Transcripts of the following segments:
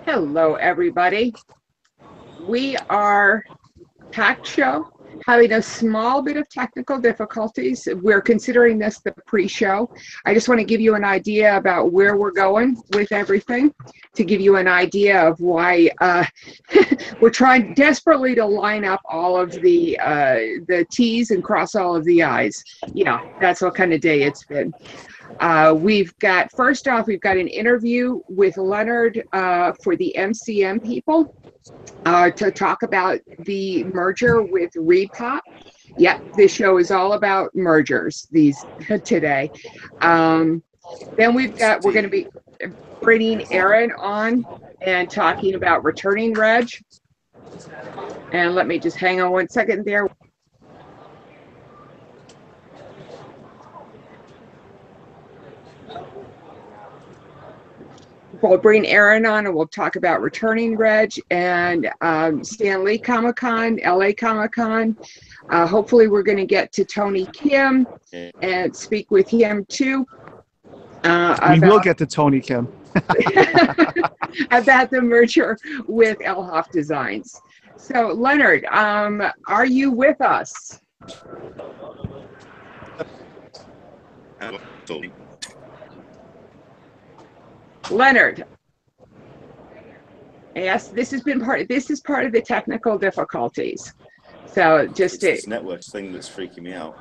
Hello, everybody. We are packed show, having a small bit of technical difficulties. We're considering this the pre-show. I just want to give you an idea about where we're going with everything, to give you an idea of why we're trying desperately to line up all of the T's and cross all of the I's. Yeah, that's what kind of day it's been. First off, we've got an interview with Leonard for the MCM people to talk about the merger with ReedPOP. Yep, this show is all about mergers today. Then we're going to be bringing Aaron on and talking about returning reg. And let me just hang on one second there. We'll bring Aaron on and we'll talk about returning reg and San Lee Comic-Con, LA Comic-Con. Hopefully we're going to get to Tony Kim and speak with him too. We will get to Tony Kim. About the merger with Elhoff Designs. So Leonard, are you with us? Leonard, yes, this is part of the technical difficulties. So just it's this network thing that's freaking me out.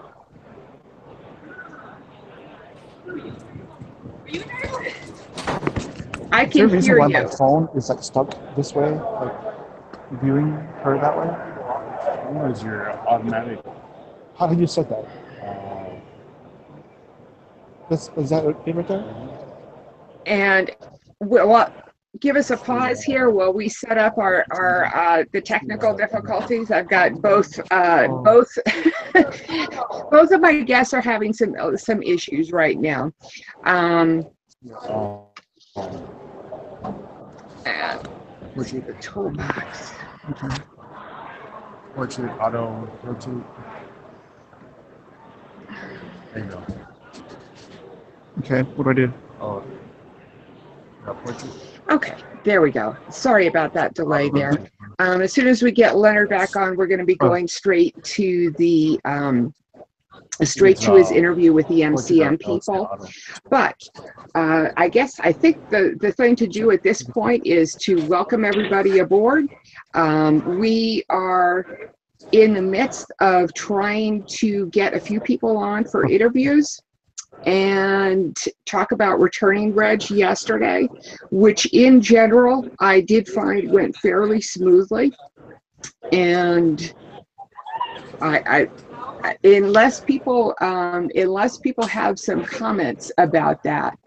I can hear you. My phone is like stuck this way, like viewing her that way. What is your automatic? How did you set that? Is that it right there? And well, give us a pause here while we set up the technical difficulties. I've got both both of my guests are having some issues right now. And let's see the toolbox. Okay. Portrait, auto, rotate. There you go. Okay, what do I do? Oh. Okay, there we go. Sorry about that delay there. As soon as we get Leonard back on, we're going to be going straight to his interview with the MCM people. But I think the thing to do at this point is to welcome everybody aboard. We are in the midst of trying to get a few people on for interviews and talk about returning reg yesterday, which in general I did find went fairly smoothly. And unless people have some comments about that,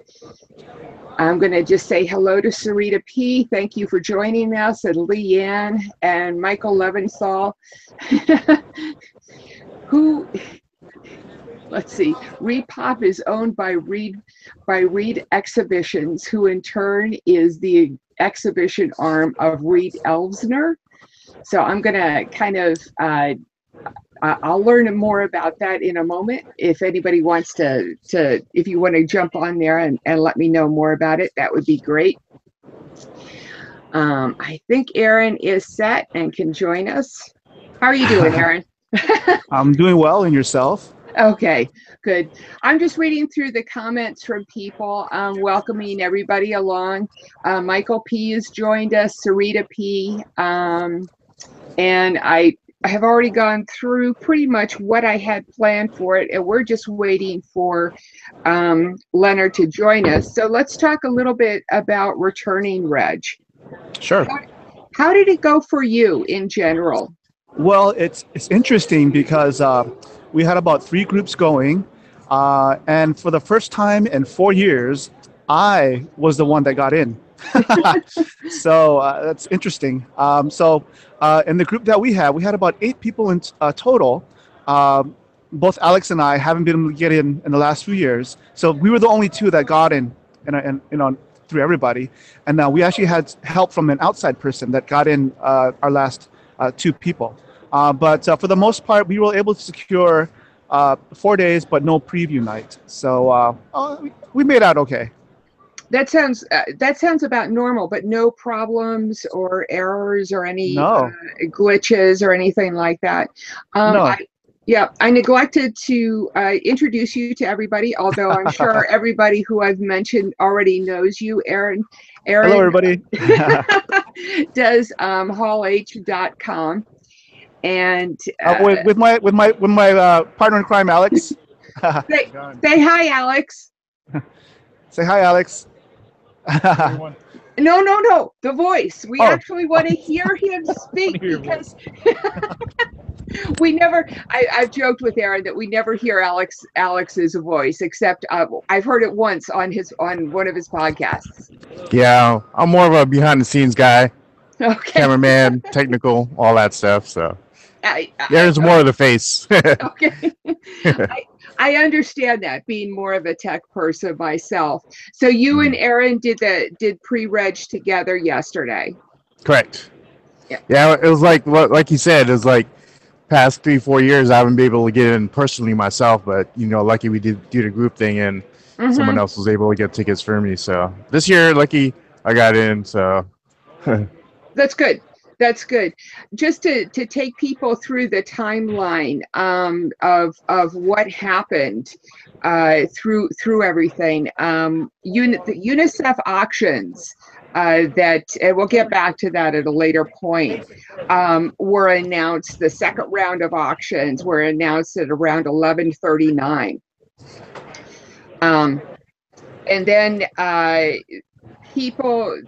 I'm going to just say hello to Sarita P. Thank you for joining us, and Leanne and Michael Leventhal, who. Let's see, ReedPOP is owned by Reed Exhibitions, who in turn is the exhibition arm of Reed Elvsner. So I'm going to kind of, I'll learn more about that in a moment. If anybody wants if you want to jump on there and let me know more about it, that would be great. I think Aaron is set and can join us. How are you doing, Aaron? I'm doing well, and yourself? Okay, good. I'm just reading through the comments from people, welcoming everybody along. Michael P. has joined us, Sarita P. And I have already gone through pretty much what I had planned for it, and we're just waiting for Leonard to join us. So let's talk a little bit about returning reg. Sure. How did it go for you in general? Well, it's interesting because we had about 3 groups going, and for the first time in 4 years, I was the one that got in. So that's interesting. So in the group that we had about 8 people in total. Both Alex and I haven't been able to get in the last few years. So we were the only 2 that got in, through everybody. And we actually had help from an outside person that got in our last 2 people. But for the most part, we were able to secure 4 days, but no preview night. So we made out okay. That sounds about normal, but no problems or errors or any No. glitches or anything like that. No. I neglected to introduce you to everybody, although I'm sure everybody who I've mentioned already knows you, Aaron. Hello, everybody. Does hall-h.com, and with my partner in crime, Alex. say hi, Alex. Say hi, Alex. No, the voice. We actually want to hear him speak because we never. I've joked with Aaron that we never hear Alex's voice, except I've heard it once on one of his podcasts. Yeah, I'm more of a behind the scenes guy. Okay. Cameraman, technical, all that stuff. So there's more of the face. Okay. I understand that, being more of a tech person myself. So you and Aaron did pre-reg together yesterday. Correct. Yeah. It was like you said, it was like past 3-4 years I haven't been able to get in personally myself, but lucky we did do the group thing and someone else was able to get tickets for me. So this year, lucky I got in. So that's good. That's good. Just to take people through the timeline of what happened through everything. The UNICEF auctions that we'll get back to that at a later point were announced. The second round of auctions were announced at around 11:39, and then people.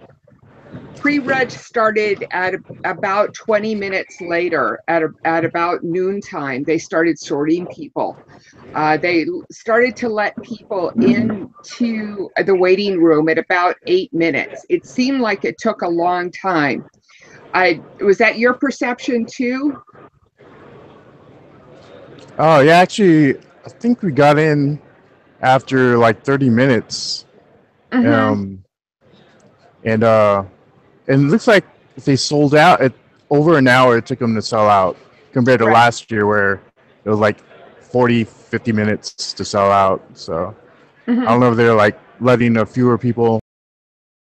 Pre-reg started at about 20 minutes later, at about noontime. They started sorting people. They started to let people into the waiting room at about 8 minutes. It seemed like it took a long time. Was that your perception too? Oh yeah, actually, I think we got in after like 30 minutes. And it looks like if they sold out at over an hour, it took them to sell out compared to last year where it was like 40-50 minutes to sell out. So I don't know if they're like letting fewer people